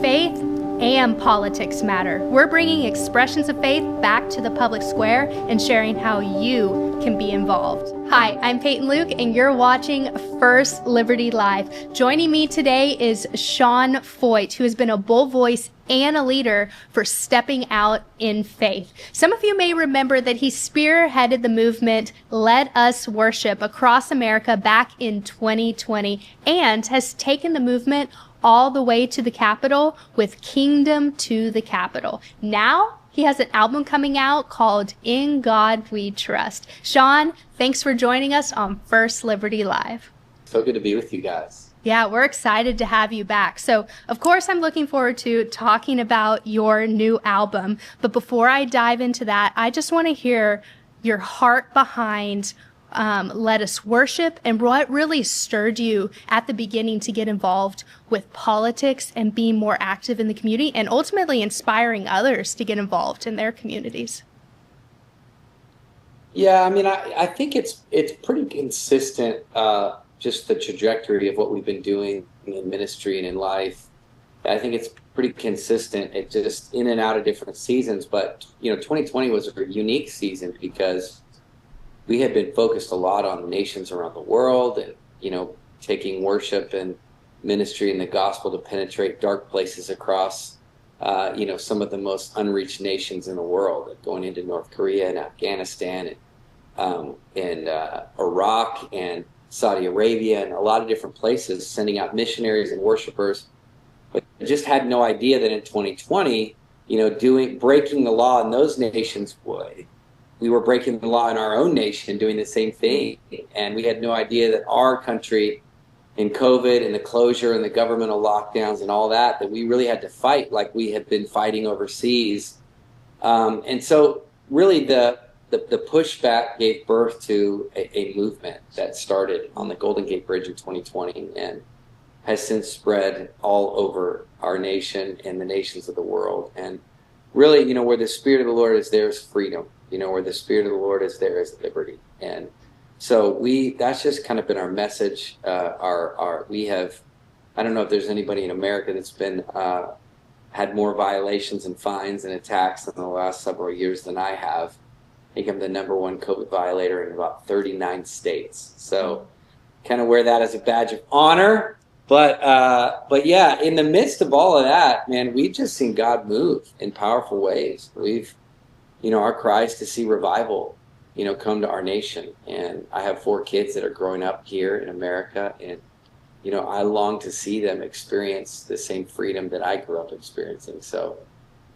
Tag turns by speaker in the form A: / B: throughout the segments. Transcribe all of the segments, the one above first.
A: faith and politics matter. We're bringing expressions of faith back to the public square and sharing how you can be involved. Hi, I'm Peyton Luke, and you're watching First Liberty Live. Joining me today is Sean Feucht, who has been a bold voice and a leader for stepping out in faith. Some of you may remember that he spearheaded the movement Let Us Worship across America back in 2020 and has taken the movement all the way to the Capitol with Kingdom to the Capitol. Now he has an album coming out called In God We Trust. Sean, thanks for joining us on First Liberty Live.
B: So good to be with you guys.
A: Yeah, we're excited to have you back. So, of course, I'm looking forward to talking about your new album. But before I dive into that, I just want to hear your heart behind Let Us Worship and what really stirred you at the beginning to get involved with politics and being more active in the community and ultimately inspiring others to get involved in their communities.
B: Yeah, I mean, I think it's pretty consistent, just the trajectory of what we've been doing in ministry and in life. I think it's pretty consistent. It just in and out of different seasons. But, 2020 was a unique season because we had been focused a lot on nations around the world and, taking worship and ministry and the gospel to penetrate dark places across, some of the most unreached nations in the world, going into North Korea and Afghanistan and Iraq and Saudi Arabia and a lot of different places, sending out missionaries and worshipers. But I just had no idea that in 2020, breaking the law in those nations we were breaking the law in our own nation, doing the same thing. And we had no idea that our country, in COVID and the closure and the governmental lockdowns and all that we really had to fight like we had been fighting overseas. And so really the pushback gave birth to a movement that started on the Golden Gate Bridge in 2020 and has since spread all over our nation and the nations of the world. And really, where the Spirit of the Lord is, there is freedom. Where the Spirit of the Lord is, there is liberty. And so that's just kind of been our message. We have, I don't know if there's anybody in America that's been, had more violations and fines and attacks in the last several years than I have. I think I'm the #1 COVID violator in about 39 states. So kind of wear that as a badge of honor. But yeah, in the midst of all of that, man, we've just seen God move in powerful ways. Our cry is to see revival, come to our nation. And I have 4 kids that are growing up here in America. And, I long to see them experience the same freedom that I grew up experiencing. So,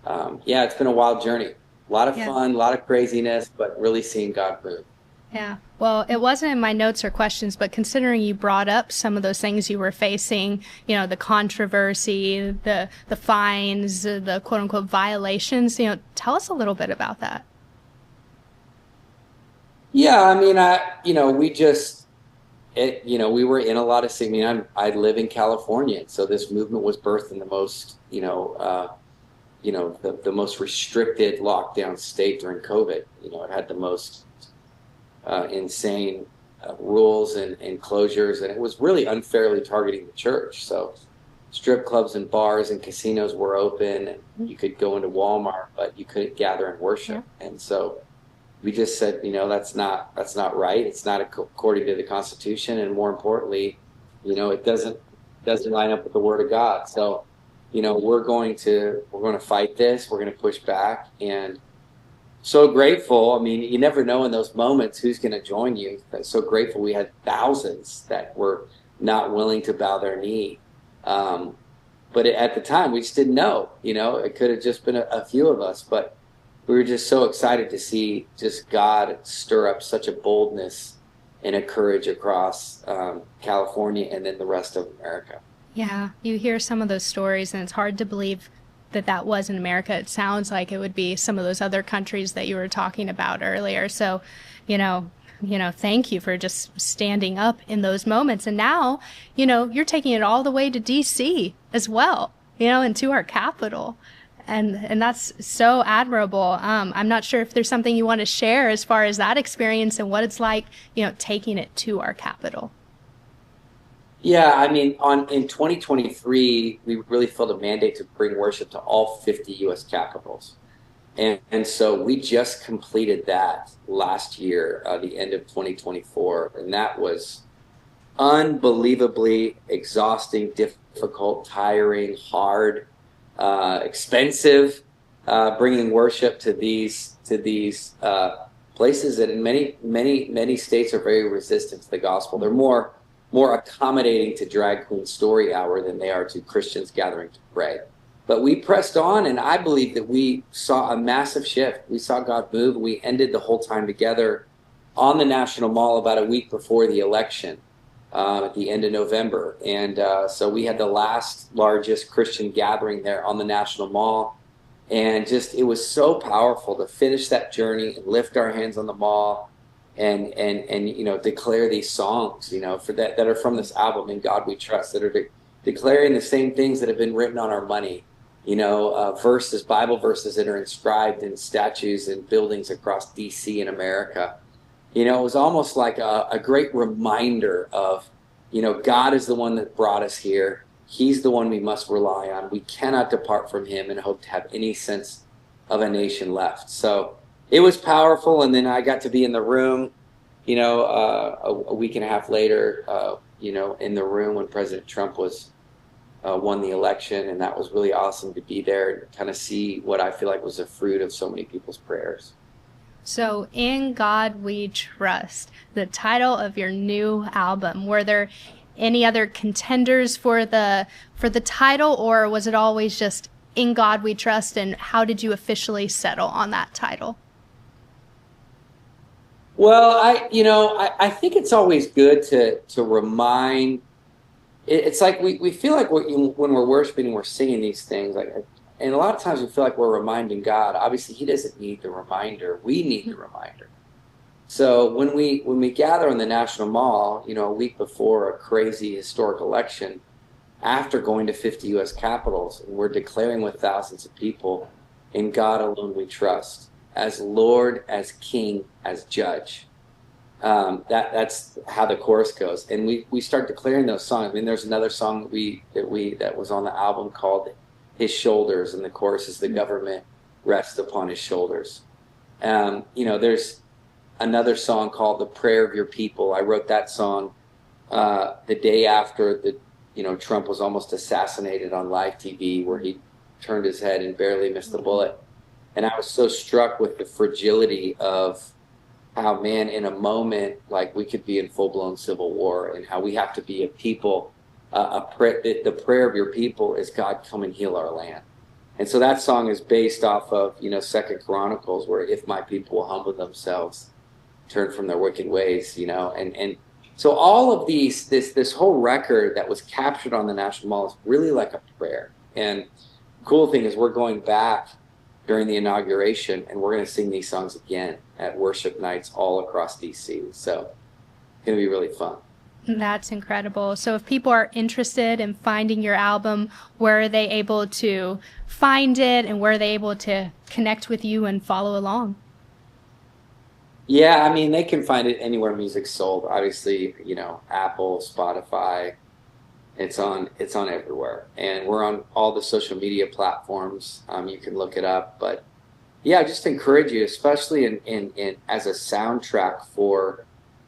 B: it's been a wild journey. A lot of fun, a lot of craziness, but really seeing God move.
A: Yeah. Well, it wasn't in my notes or questions, but considering you brought up some of those things you were facing, the controversy, the fines, the quote unquote violations, tell us a little bit about that. Yeah, I mean, we were in a lot of cities. I live in California, so this movement was birthed in the most, the most restricted lockdown state during COVID. It had the most insane rules and closures, and it was really unfairly targeting the church. So strip clubs and bars and casinos were open, and you could go into Walmart, but you couldn't gather and worship. Yeah. And so we just said, that's not right. It's not according to the Constitution, and more importantly, it doesn't line up with the Word of God. So we're going to fight this. We're going to push back, and so grateful. I mean, you never know in those moments who's going to join you. So grateful we had thousands that were not willing to bow their knee. But at the time, we just didn't know. It could have just been a few of us. But we were just so excited to see just God stir up such a boldness and a courage across California and then the rest of America. Yeah, you hear some of those stories, and it's hard to believe that was in America. It sounds like it would be some of those other countries that you were talking about earlier. So, thank you for just standing up in those moments. And now, you're taking it all the way to DC as well, and to our capital. And that's so admirable. I'm not sure if there's something you want to share as far as that experience and what it's like, taking it to our capital. Yeah, I mean, in 2023, we really felt a mandate to bring worship to all 50 U.S. capitals. And so we just completed that last year, the end of 2024. And that was unbelievably exhausting, difficult, tiring, hard, expensive, bringing worship to these places that in many states are very resistant to the gospel. They're more accommodating to drag queen story hour than they are to Christians gathering to pray. But we pressed on, and I believe that we saw a massive shift. We saw God move. We ended the whole time together on the National Mall about a week before the election, at the end of November. And so we had the last largest Christian gathering there on the National Mall. And just, it was so powerful to finish that journey and lift our hands on the mall and you know, declare these songs, you know, for that are from this album, In God We Trust, that are declaring the same things that have been written on our money, you know, verses, Bible verses that are inscribed in statues and buildings across DC and America. You know, it was almost like a great reminder of, you know, God is the one that brought us here. He's the one we must rely on. We cannot depart from him and hope to have any sense of a nation left. So it was powerful. And then I got to be in the room, you know, a week and a half later, you know, in the room when President Trump won the election. And that was really awesome to be there and kind of see what I feel like was the fruit of so many people's prayers.
C: So, In God We Trust, the title of your new album. Were there any other contenders for the title, or was it always just In God We Trust? And how did you officially settle on that title?
A: Well, I think it's always good to remind. It's like we feel like when we're worshiping and we're singing these things, like, and a lot of times we feel like we're reminding God. Obviously, he doesn't need the reminder. We need the reminder. So when we gather in the National Mall, you know, a week before a crazy historic election, after going to 50 U.S. capitals, and we're declaring with thousands of people, in God alone we trust, as Lord, as King, as Judge. That's how the chorus goes, and we start declaring those songs. I mean, there's another song that was on the album called His Shoulders, and the chorus is, the government rests upon his shoulders. You know, there's another song called The Prayer of Your People. I wrote that song the day after Trump was almost assassinated on live TV, where he turned his head and barely missed the bullet. And I was so struck with the fragility of how, man, in a moment, like, we could be in full-blown civil war, and how we have to be a people. The prayer of your people is, God, come and heal our land. And so that song is based off of, you know, 2 Chronicles, where if my people will humble themselves, turn from their wicked ways, you know. And so all of this whole record that was captured on the National Mall is really like a prayer. And the cool thing is, we're going back during the inauguration, and we're going to sing these songs again at worship nights all across DC. So it's going to be really fun.
C: That's incredible. So if people are interested in finding your album, where are they able to find it, and where are they able to connect with you and follow along?
A: Yeah, I mean, they can find it anywhere music's sold. Obviously, you know, Apple, Spotify, it's on everywhere. And we're on all the social media platforms. You can look it up. But yeah, I just encourage you, especially in as a soundtrack for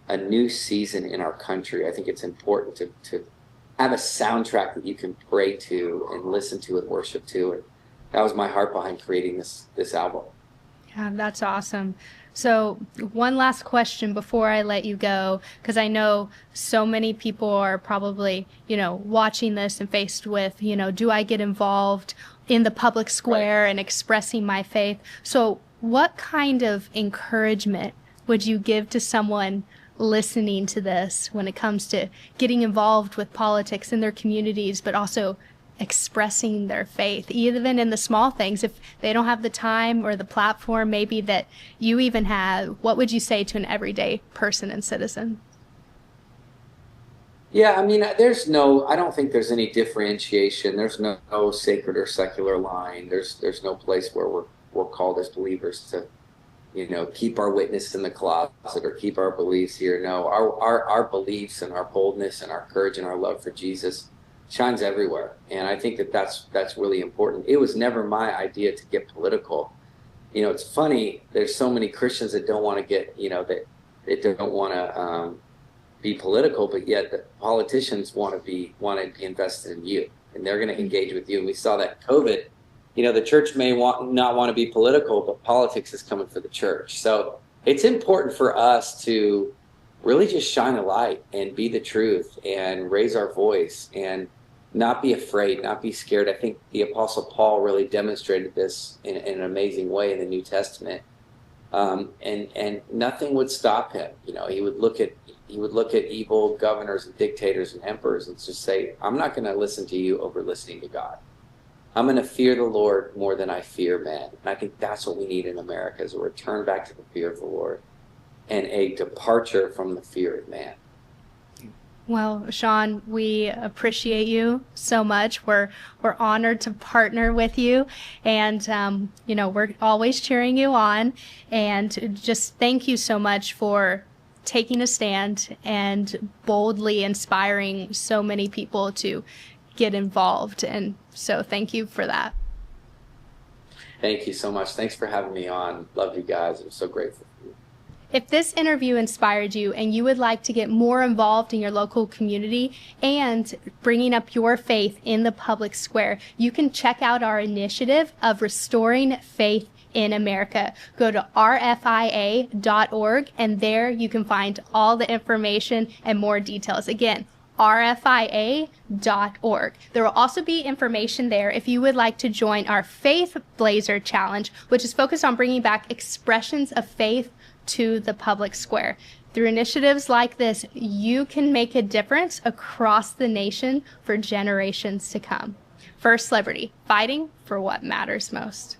A: a new season in our country. I think it's important to have a soundtrack that you can pray to and listen to and worship to. And that was my heart behind creating this album.
C: Yeah, that's awesome. So one last question before I let you go, because I know so many people are probably, you know, watching this and faced with, you know, do I get involved in the public square and expressing my faith? So what kind of encouragement would you give to someone listening to this when it comes to getting involved with politics in their communities, but also expressing their faith, even in the small things? If they don't have the time or the platform maybe that you even have, what would you say to an everyday person and citizen?
A: Yeah, I mean, I don't think there's any differentiation. There's no sacred or secular line. There's no place where we're called as believers keep our witness in the closet or keep our beliefs here. No, our beliefs and our boldness and our courage and our love for Jesus shines everywhere. And I think that's really important. It was never my idea to get political. It's funny, there's so many Christians that don't want to get, that they don't want to be political, but yet the politicians want to be invested in you, and they're going to engage with you. And we saw that COVID, the church may not want to be political, but politics is coming for the church. So it's important for us to really just shine a light and be the truth and raise our voice and not be afraid, not be scared. I think the Apostle Paul really demonstrated this in an amazing way in the New Testament. And nothing would stop him. He would look at evil governors and dictators and emperors and just say, I'm not going to listen to you over listening to God. I'm going to fear the Lord more than I fear man. And I think that's what we need in America, is a return back to the fear of the Lord and a departure from the fear of man.
C: Well, Sean, we appreciate you so much. We're honored to partner with you, and we're always cheering you on. And just thank you so much for taking a stand and boldly inspiring so many people to get involved. And so, thank you for that.
A: Thank you so much. Thanks for having me on. Love you guys. I'm so grateful for you.
C: If this interview inspired you and you would like to get more involved in your local community and bringing up your faith in the public square, you can check out our initiative of restoring faith in America. Go to rfia.org, and there you can find all the information and more details. Again, rfia.org. There will also be information there if you would like to join our Faith Blazer Challenge, which is focused on bringing back expressions of faith to the public square. Through initiatives like this, you can make a difference across the nation for generations to come. First Liberty, fighting for what matters most.